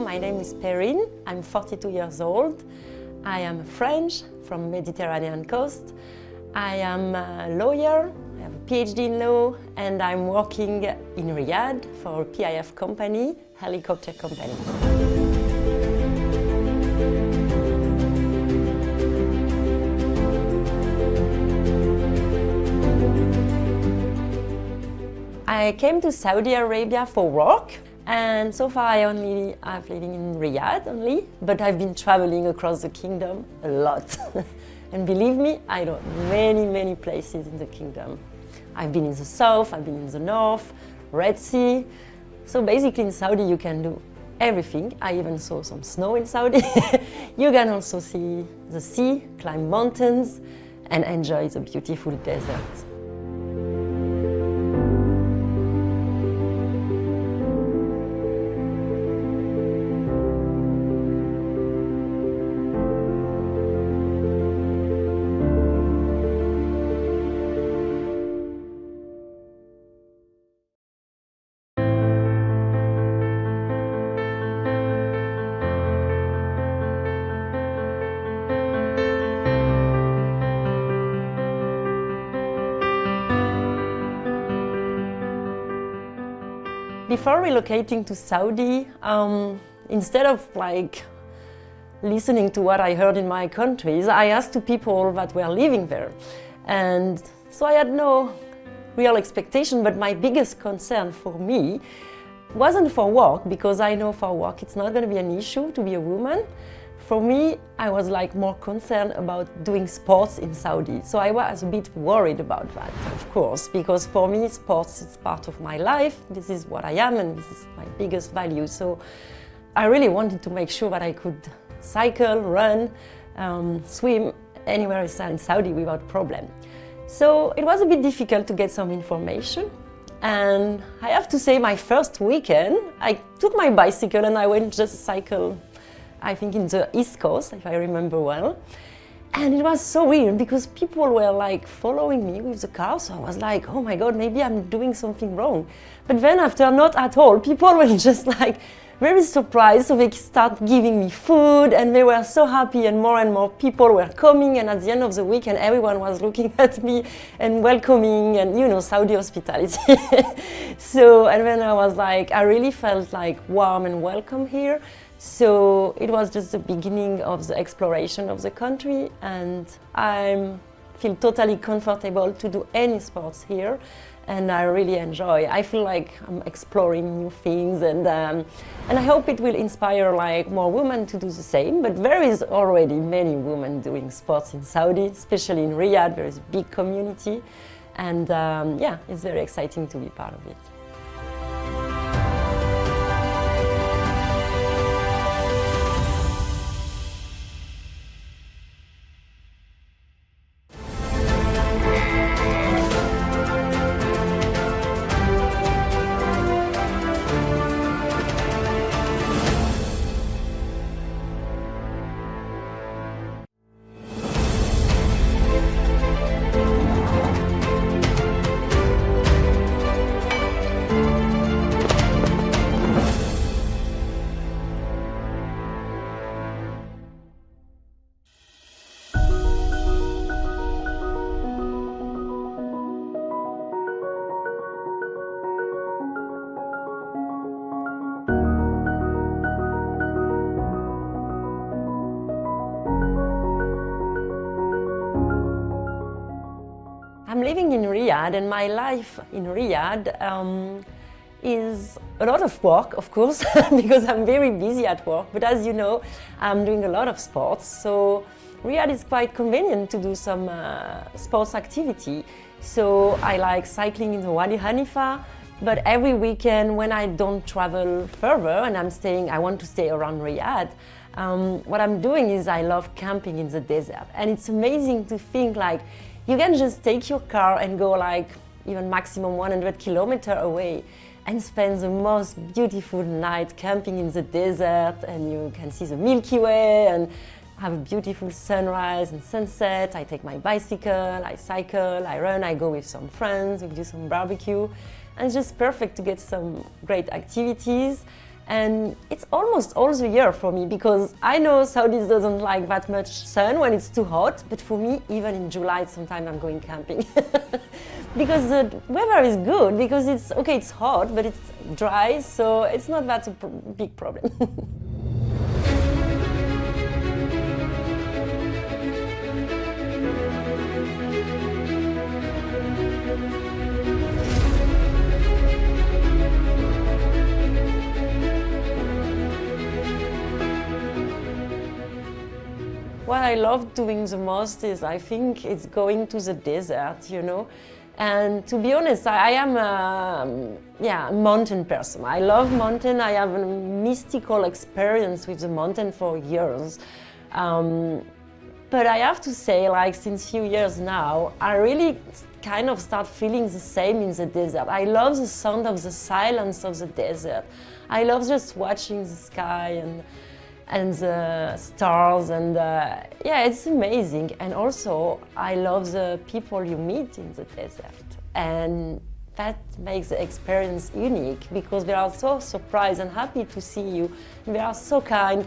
my name is Birin. I'm 42 years old. I am French from Mediterranean coast. I am a lawyer, I have a PhD in law, and I'm working in Riyadh for a PIF company, helicopter company. I came to Saudi Arabia for work, and so far I'm living in Riyadh only, but I've been traveling across the kingdom a lot. And believe me, I know many places in the kingdom. I've been in the south, I've been in the north, Red Sea. So basically in Saudi you can do everything. I even saw some snow in Saudi. You can also see the sea, climb mountains, and enjoy the beautiful desert. Before relocating to Saudi, instead of listening to what I heard in my countries, I asked to people that were living there. And so I had no real expectation, but my biggest concern for me wasn't for work, because I know for work it's not going to be an issue to be a woman. For me, I was more concerned about doing sports in Saudi. So I was a bit worried about that, of course, because for me, sports is part of my life. This is what I am, and this is my biggest value. So I really wanted to make sure that I could cycle, run, swim anywhere in Saudi without problem. So it was a bit difficult to get some information. And I have to say, my first weekend, I took my bicycle and I went just cycle, I think in the East Coast, if I remember well. And it was so weird because people were following me with the car, so I was like, oh my God, maybe I'm doing something wrong. But then after, not at all. People were just very surprised, so they start giving me food, and they were so happy, and more people were coming, and at the end of the weekend, everyone was looking at me and welcoming, and Saudi hospitality. And then I was I really felt warm and welcome here. So it was just the beginning of the exploration of the country, and I feel totally comfortable to do any sports here, and I really enjoy. I feel like I'm exploring new things, and I hope it will inspire more women to do the same. But there is already many women doing sports in Saudi, especially in Riyadh. There is a big community, and it's very exciting to be part of it. I'm living in Riyadh, and my life in Riyadh is a lot of work, of course, because I'm very busy at work. But as you know, I'm doing a lot of sports, so Riyadh is quite convenient to do some sports activity. So I like cycling in the Wadi Hanifa, but every weekend when I don't travel further and I want to stay around Riyadh, what I'm doing is I love camping in the desert. And it's amazing to think you can just take your car and go even maximum 100 kilometers away and spend the most beautiful night camping in the desert, and you can see the Milky Way and have a beautiful sunrise and sunset. I take my bicycle, I cycle, I run, I go with some friends, we do some barbecue, and it's just perfect to get some great activities. And it's almost all the year for me, because I know Saudis doesn't like that much sun when it's too hot, but for me, even in July, sometimes I'm going camping. Because the weather is good, because it's hot, but it's dry, so it's not that a big problem. What I love doing the most is, I think, it's going to the desert, you know. And to be honest, I am a mountain person. I love mountain. I have a mystical experience with the mountain for years. But I have to say, like, since few years now, I really kind of start feeling the same in the desert. I love the sound of the silence of the desert. I love just watching the sky and the stars, and yeah, it's amazing. And also, I love the people you meet in the desert, and that makes the experience unique, because they are so surprised and happy to see you, and they are so kind.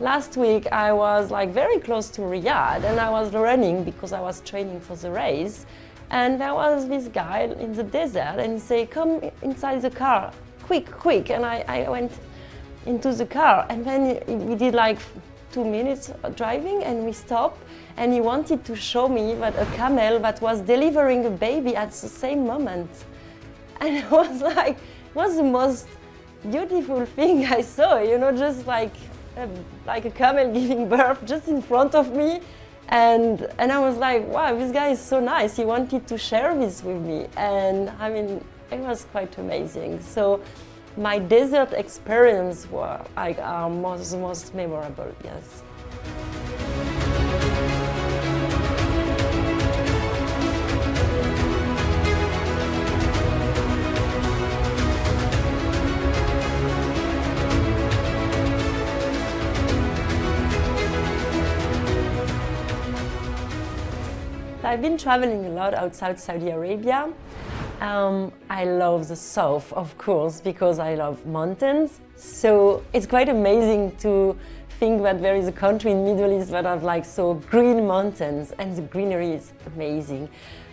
Last week I was like very close to Riyadh, and I was running because I was training for the race, and there was this guy in the desert, and he said, "Come inside the car, quick," and I went into the car, and then we did like 2 minutes driving, and we stopped, and he wanted to show me that a camel that was delivering a baby at the same moment. And it was the most beautiful thing I saw, you know, just like a camel giving birth just in front of me. And I was like, wow, this guy is so nice. He wanted to share this with me. And I mean, it was quite amazing. So my desert experience were like the most memorable, yes. I've been traveling a lot outside Saudi Arabia. I love the south, of course, because I love mountains. So it's quite amazing to think that there is a country in the Middle East that have like so green mountains, and the greenery is amazing.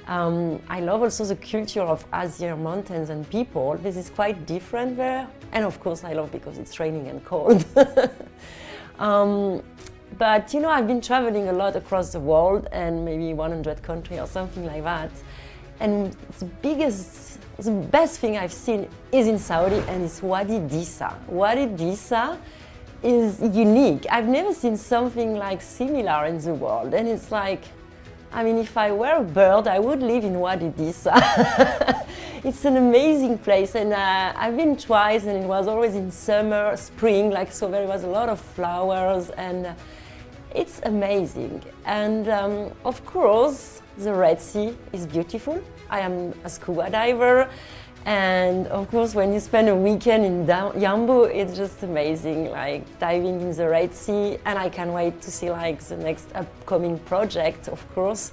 I love also the culture of Asian mountains and people. This is quite different there. And of course I love because it's raining and cold. But you know, I've been traveling a lot across the world, and maybe 100 countries or something like that. And the best thing I've seen is in Saudi, and it's Wadi Disa. Wadi Disa is unique. I've never seen something like similar in the world. And it's like, I mean, if I were a bird, I would live in Wadi Disa. It's an amazing place, and I've been twice, and it was always in summer, spring, like, so there was a lot of flowers, and it's amazing. And of course, the Red Sea is beautiful. I am a scuba diver, and of course, when you spend a weekend in Jambu, it's just amazing, like diving in the Red Sea. And I can't wait to see like the next upcoming project, of course,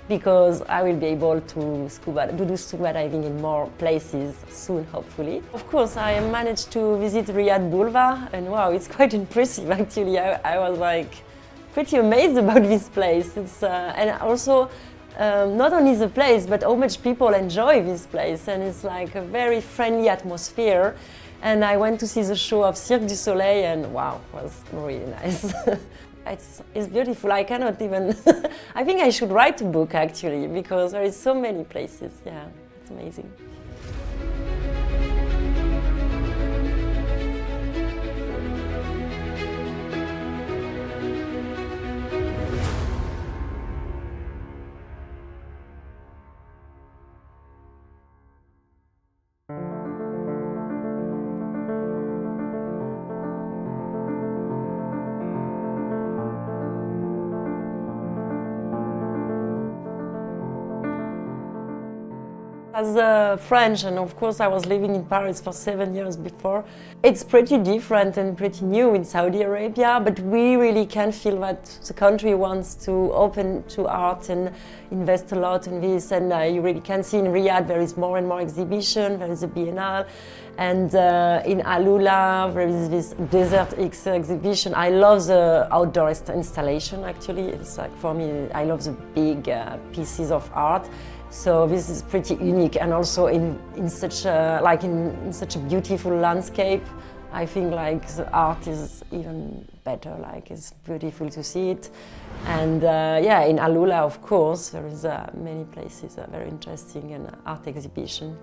because I will be able to do scuba diving in more places soon, hopefully. Of course, I managed to visit Riyadh Boulevard, and wow, it's quite impressive actually. I was like pretty amazed about this place. It's and also not only the place, but how much people enjoy this place, and it's like a very friendly atmosphere. And I went to see the show of Cirque du Soleil, and wow, it was really nice. It's beautiful. I cannot even. I think I should write a book actually, because there is so many places. Yeah, it's amazing. As a French, and of course I was living in Paris for 7 years before, it's pretty different and pretty new in Saudi Arabia, but we really can feel that the country wants to open to art and invest a lot in this, and you really can see in Riyadh there is more and more exhibition, there is a biennale, and in Alula there is this Desert X exhibition. I love the outdoor installation actually, it's like for me, I love the big pieces of art. So this is pretty unique, and also in such a, in such a beautiful landscape, I think like the art is even better. Like it's beautiful to see it, and yeah, in Alula, of course, there is many places very interesting and art exhibition.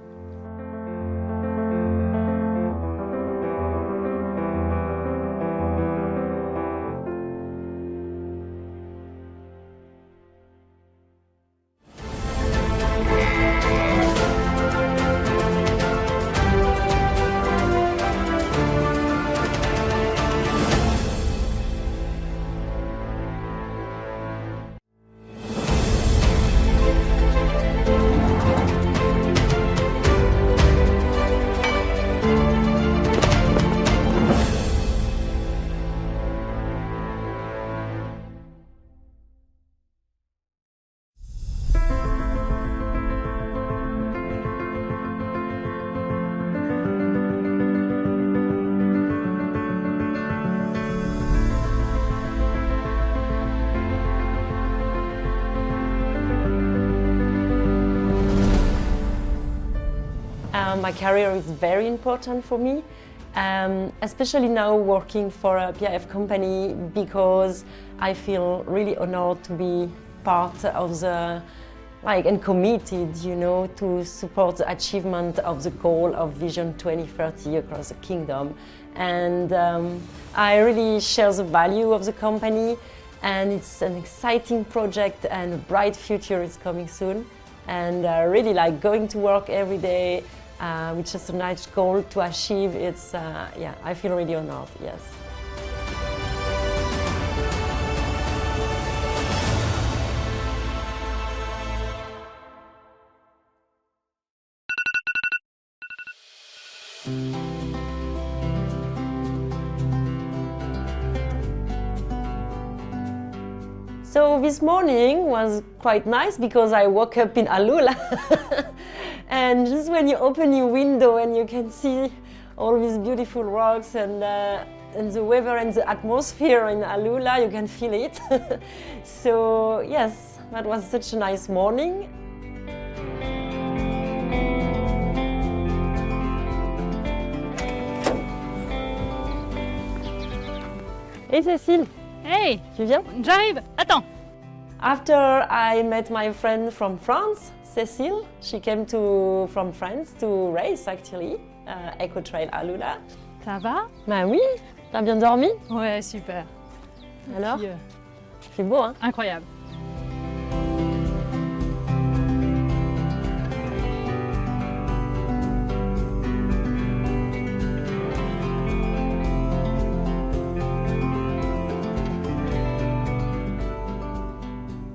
My career is very important for me, especially now working for a PIF company, because I feel really honored to be part of the, and committed, you know, to support the achievement of the goal of Vision 2030 across the kingdom. And I really share the value of the company, and it's an exciting project and a bright future is coming soon. And I really like going to work every day, which is a nice goal to achieve. It's, yeah, I feel really honored, yes. So this morning was quite nice because I woke up in Alula. And just when you open your window and you can see all these beautiful rocks and the weather and the atmosphere in Alula, you can feel it. So yes, that was such a nice morning. Hey Cécile. Hey, Tu viens? j'arrive. Attends. After I met my friend from France, Cécile, she came from France to race actually, Eco Trail Alula. Ça va? Bah oui, t'as bien dormi? Ouais, super. Alors? Puis, c'est beau, hein? incroyable.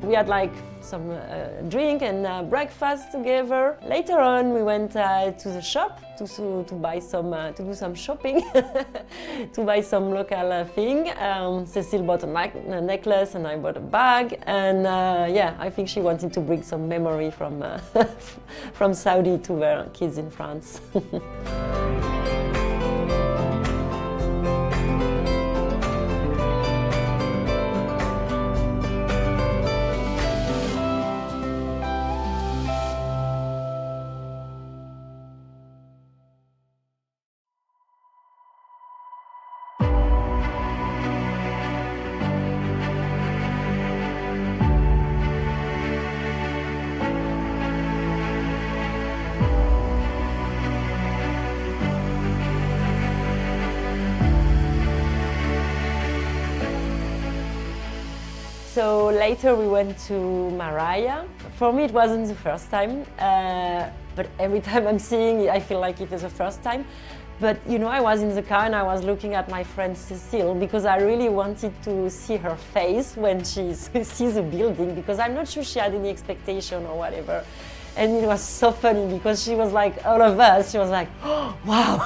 We had like some drink and breakfast together. Later on, we went to the shop to buy some to do some shopping, to buy some local thing. Cécile bought a necklace and I bought a bag. And yeah, I think she wanted to bring some memory from from Saudi to her kids in France. So later we went to Maraya. For me it wasn't the first time, but every time I'm seeing it I feel like it is the first time. But you know, I was in the car and I was looking at my friend Cécile because I really wanted to see her face when she sees the building, because I'm not sure she had any expectation or whatever. And it was so funny because she was like, all of us, she was like, oh, wow.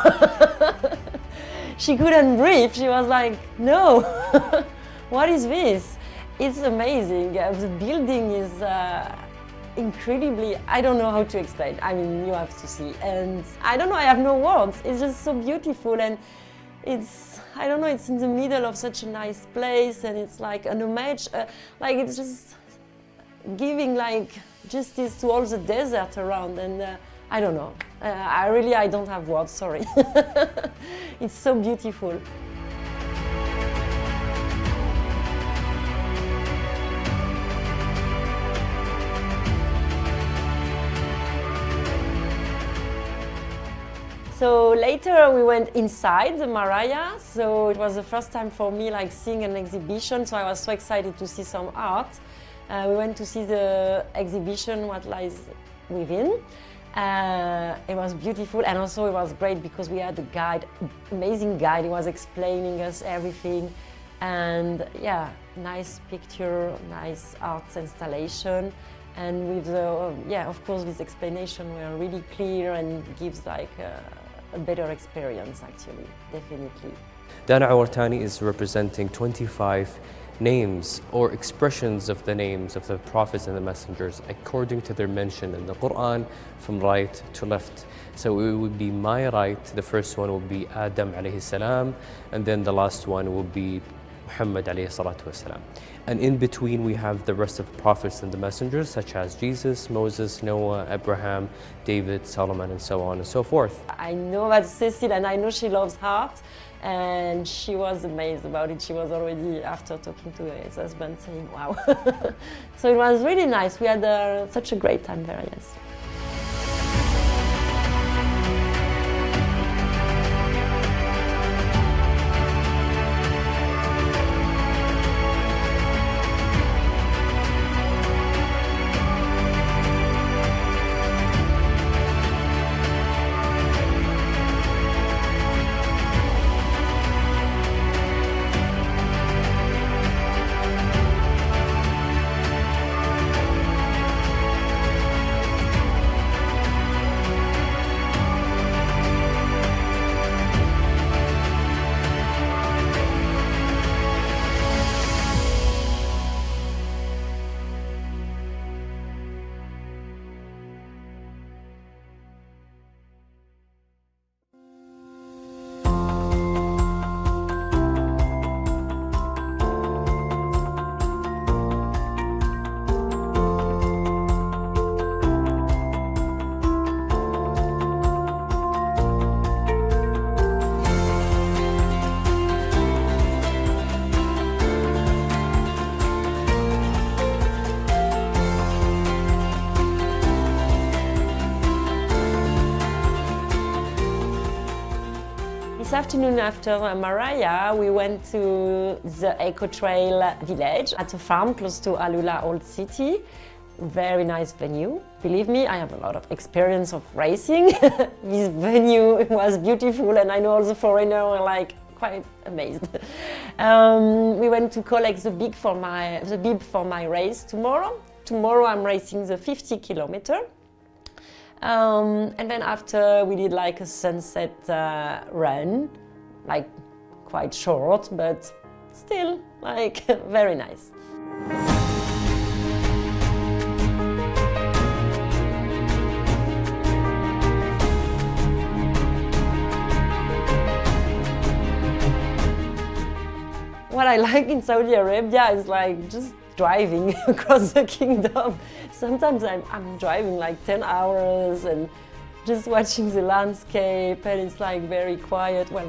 She couldn't breathe. She was like, no, what is this? It's amazing. The building is incredibly, I don't know how to explain. I mean, you have to see. And I don't know, I have no words. It's just so beautiful. And it's, I don't know, it's in the middle of such a nice place. And it's like an homage, like it's just giving like justice to all the desert around. And I don't know. I don't have words, sorry. It's so beautiful. So later we went inside the Maraya. So it was the first time for me like seeing an exhibition. So I was so excited to see some art. We went to see the exhibition, what lies within. It was beautiful, and also it was great because we had a guide, amazing guide. He was explaining us everything, and yeah, nice picture, nice arts installation, and with the yeah, of course, this explanation were really clear and gives like a better experience actually, definitely. Dana Awartani is representing 25 names or expressions of the names of the prophets and the messengers according to their mention in the Quran from right to left. So it would be my right, the first one would be Adam alayhi salam, and then the last one will be Muhammad alayhi salatu wasalam. And in between we have the rest of the prophets and the messengers such as Jesus, Moses, Noah, Abraham, David, Solomon, and so on and so forth. I know that Cecile, and I know she loves art, and she was amazed about it. She was already, after talking to his husband, saying, wow. So it was really nice. We had such a great time there, yes. This afternoon after Maraya, we went to the Eco Trail village at a farm close to Alula Old City. Very nice venue. Believe me, I have a lot of experience of racing. This venue was beautiful, and I know all the foreigners were like quite amazed. We went to collect the bib for my race tomorrow. Tomorrow I'm racing the 50 kilometer. And then after we did like a sunset run, like quite short, but still like very nice. What I like in Saudi Arabia is like just driving across the kingdom. Sometimes I'm driving like 10 hours and just watching the landscape, and it's like very quiet. Well,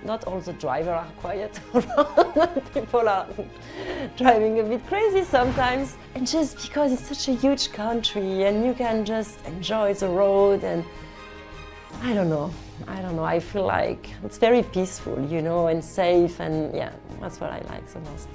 not all the drivers are quiet around. People are driving a bit crazy sometimes. And just because it's such a huge country and you can just enjoy the road, and I don't know, I feel like it's very peaceful, you know, and safe, and yeah, that's what I like the most.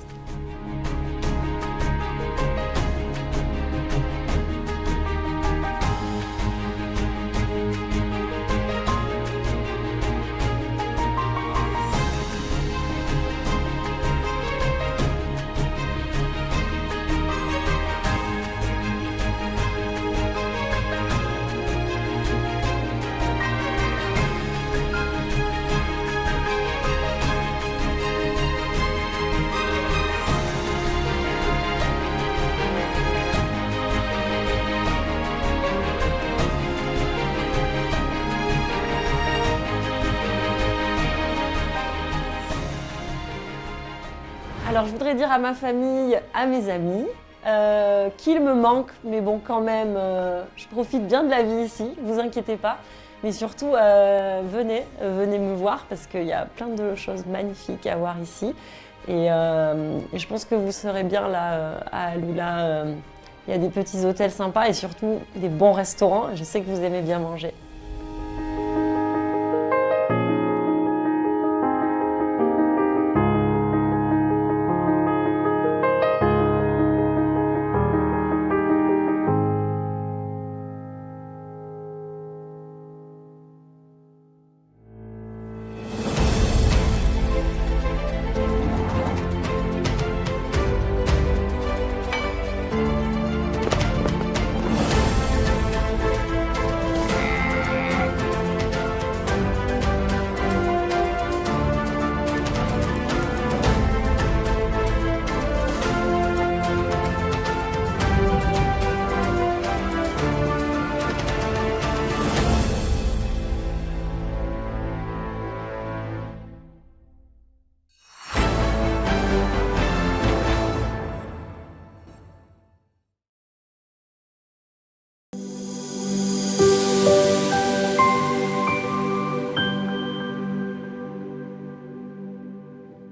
Alors je voudrais dire à ma famille, à mes amis, qu'il me manque, mais bon quand même, je profite bien de la vie ici, vous inquiétez pas. Mais surtout, venez me voir parce qu'il y a plein de choses magnifiques à voir ici. Et je pense que vous serez bien là à Alula. Il y a des petits hôtels sympas et surtout des bons restaurants. Je sais que vous aimez bien manger.